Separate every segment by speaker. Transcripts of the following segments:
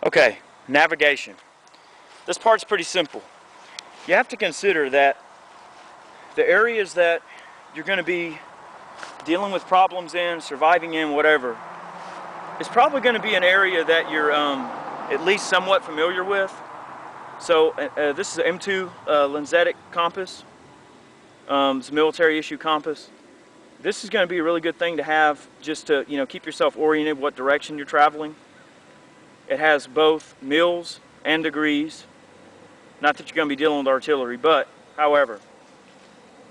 Speaker 1: Okay, navigation. This part's pretty simple. You have to consider that the areas that you're going to be dealing with problems in, surviving in, whatever, is probably going to be an area that you're at least somewhat familiar with. So this is an M2 lensetic compass. It's a military issue compass. This is going to be a really good thing to have just to keep yourself oriented what direction you're traveling. It has both mils and degrees. Not that you're going to be dealing with artillery, but however,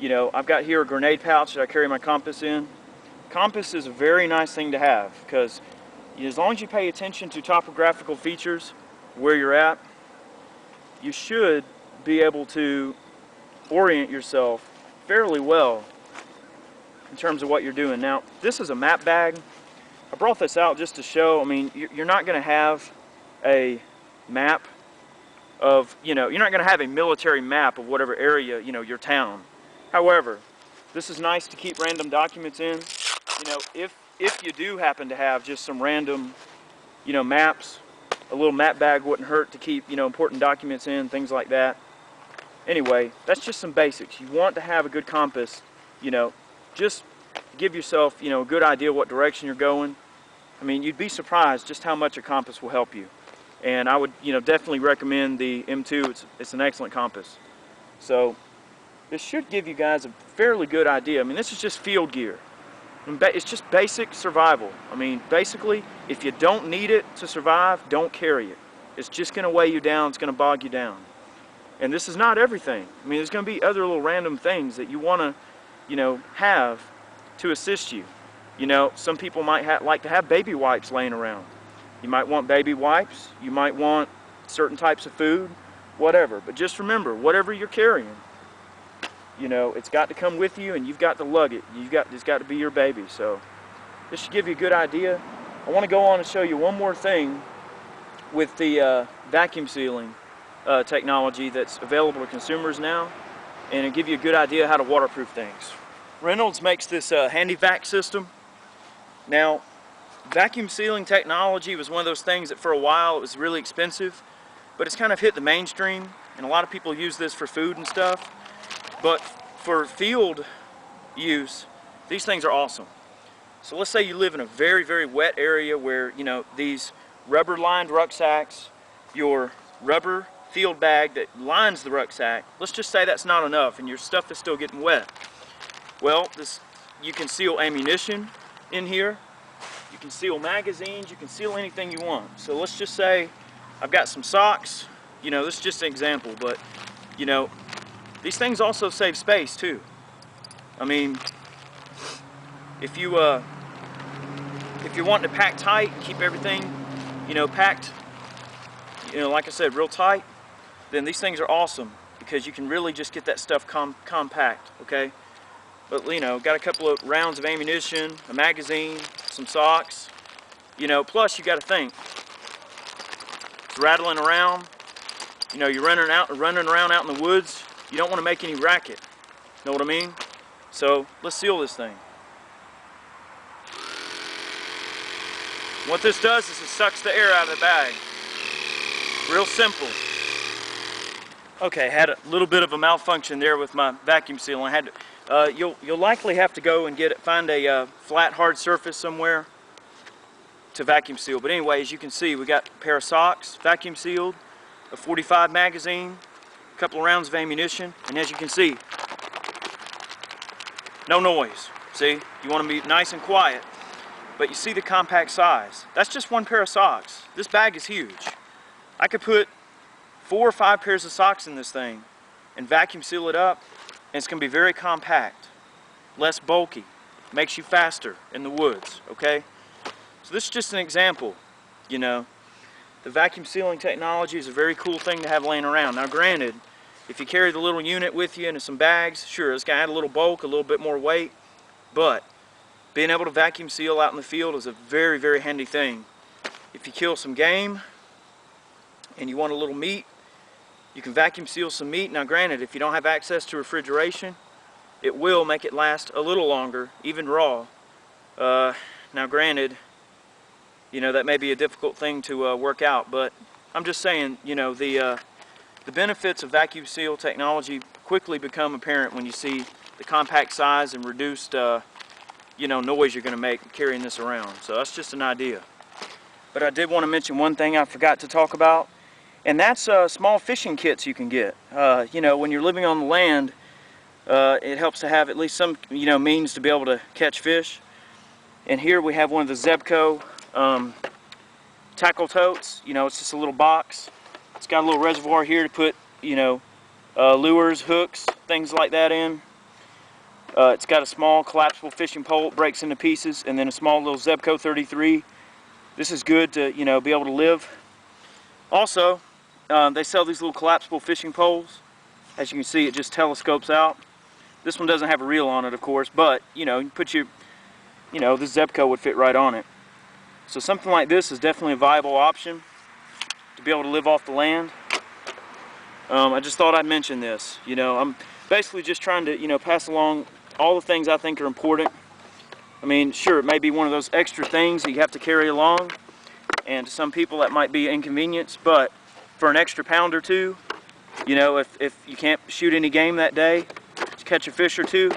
Speaker 1: I've got here a grenade pouch that I carry my compass in. Compass is a very nice thing to have because as long as you pay attention to topographical features where you're at, you should be able to orient yourself fairly well in terms of what you're doing. Now, this is a map bag. I brought this out just to show, you're not going to have a map of, you're not going to have a military map of whatever area, your town. However, this is nice to keep random documents in. If you do happen to have just some random, maps, a little map bag wouldn't hurt to keep, important documents in, things like that. Anyway, that's just some basics. You want to have a good compass, just give yourself, a good idea what direction you're going. You'd be surprised just how much a compass will help you. And I would, definitely recommend the M2. It's an excellent compass. So this should give you guys a fairly good idea. This is just field gear. It's just basic survival. Basically, if you don't need it to survive, don't carry it. It's just going to weigh you down. It's going to bog you down. And this is not everything. There's going to be other little random things that you want to, have to assist you. Some people might like to have baby wipes laying around. You might want baby wipes. You might want certain types of food, whatever. But just remember, whatever you're carrying, it's got to come with you, and you've got to lug it. It's got to be your baby. So this should give you a good idea. I want to go on and show you one more thing with the vacuum sealing technology that's available to consumers now, and it'll give you a good idea how to waterproof things. Reynolds makes this handy vac system. Now, vacuum sealing technology was one of those things that for a while it was really expensive, but it's kind of hit the mainstream, and a lot of people use this for food and stuff. But for field use, these things are awesome. So let's say you live in a very, very wet area where, these rubber-lined rucksacks, your rubber field bag that lines the rucksack, let's just say that's not enough and your stuff is still getting wet. Well, you can seal ammunition in here. You can seal magazines. You can seal anything you want. So let's just say I've got some socks. This is just an example, but, these things also save space too. If you're wanting to pack tight, keep everything, packed, like I said, real tight, then these things are awesome because you can really just get that stuff compact, okay? But, got a couple of rounds of ammunition, a magazine, some socks, plus you got to think. It's rattling around, you're running around out in the woods. You don't want to make any racket, know what I mean? So let's seal this thing. What this does is it sucks the air out of the bag. Real simple. Okay, had a little bit of a malfunction there with my vacuum seal. I had to, you'll likely have to go and find a flat, hard surface somewhere to vacuum seal. But anyway, as you can see, we got a pair of socks, vacuum sealed, a .45 magazine, a couple of rounds of ammunition, and as you can see, no noise. See, you want to be nice and quiet, but you see the compact size. That's just one pair of socks. This bag is huge. I could put 4 or 5 pairs of socks in this thing and vacuum seal it up, and it's going to be very compact, less bulky, makes you faster in the woods, okay? So this is just an example, The vacuum sealing technology is a very cool thing to have laying around. Now granted, if you carry the little unit with you into some bags, sure, it's going to add a little bulk, a little bit more weight, but being able to vacuum seal out in the field is a very, very handy thing. If you kill some game and you want a little meat, you can vacuum seal some meat. Now granted, if you don't have access to refrigeration, it will make it last a little longer, even raw. Now granted, You know, that may be a difficult thing to work out, but I'm just saying, you know, the benefits of vacuum seal technology quickly become apparent when you see the compact size and reduced, you know, noise you're going to make carrying this around. So that's just an idea. But I did want to mention one thing I forgot to talk about, and that's small fishing kits you can get. You know, when you're living on the land, it helps to have at least some, you know, means to be able to catch fish. And here we have one of the Zebco tackle totes. You know, it's just a little box. It's got a little reservoir here to put, you know, lures, hooks, things like that in. It's got a small collapsible fishing pole. It breaks into pieces, and then a small little Zebco 33. This is good to, you know, be able to live. Also, they sell these little collapsible fishing poles. As you can see, it just telescopes out. This one doesn't have a reel on it, of course, but, you know, you put your, you know, this Zebco would fit right on it. So something like this is definitely a viable option to be able to live off the land. I just thought I'd mention this. You know, I'm basically just trying to, you know, pass along all the things I think are important. I mean, sure, it may be one of those extra things that you have to carry along, and to some people that might be inconvenience, but for an extra pound or two, you know, if you can't shoot any game that day, catch a fish or two,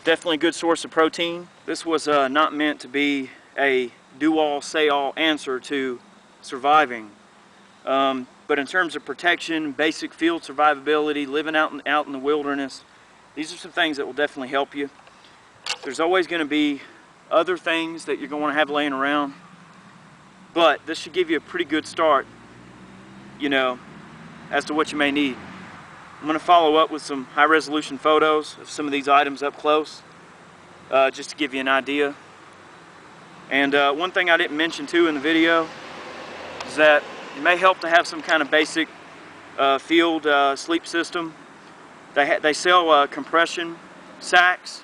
Speaker 1: definitely a good source of protein. This was not meant to be a do-all, say-all answer to surviving. But in terms of protection, basic field survivability, living out in the wilderness, these are some things that will definitely help you. There's always going to be other things that you're going to have laying around, but this should give you a pretty good start, you know, as to what you may need. I'm going to follow up with some high-resolution photos of some of these items up close, just to give you an idea. And one thing I didn't mention too in the video is that it may help to have some kind of basic field sleep system. They sell compression sacks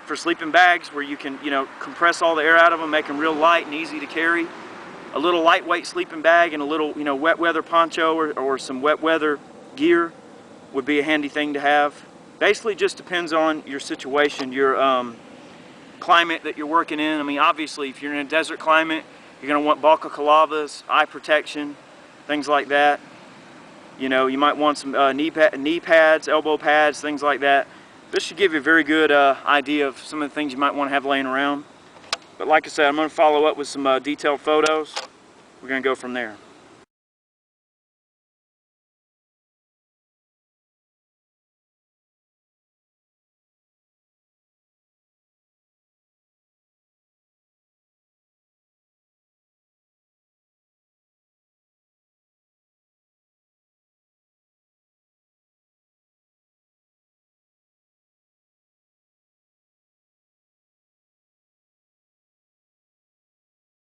Speaker 1: for sleeping bags where you can, you know, compress all the air out of them, make them real light and easy to carry. A little lightweight sleeping bag and a little, you know, wet weather poncho or some wet weather gear would be a handy thing to have. Basically just depends on your situation, your climate that you're working in. I mean, obviously if you're in a desert climate, you're going to want balaclavas, eye protection, things like that. You know, you might want some knee pads, elbow pads, things like that. This should give you a very good idea of some of the things you might want to have laying around. But like I said, I'm going to follow up with some detailed photos. We're going to go from there.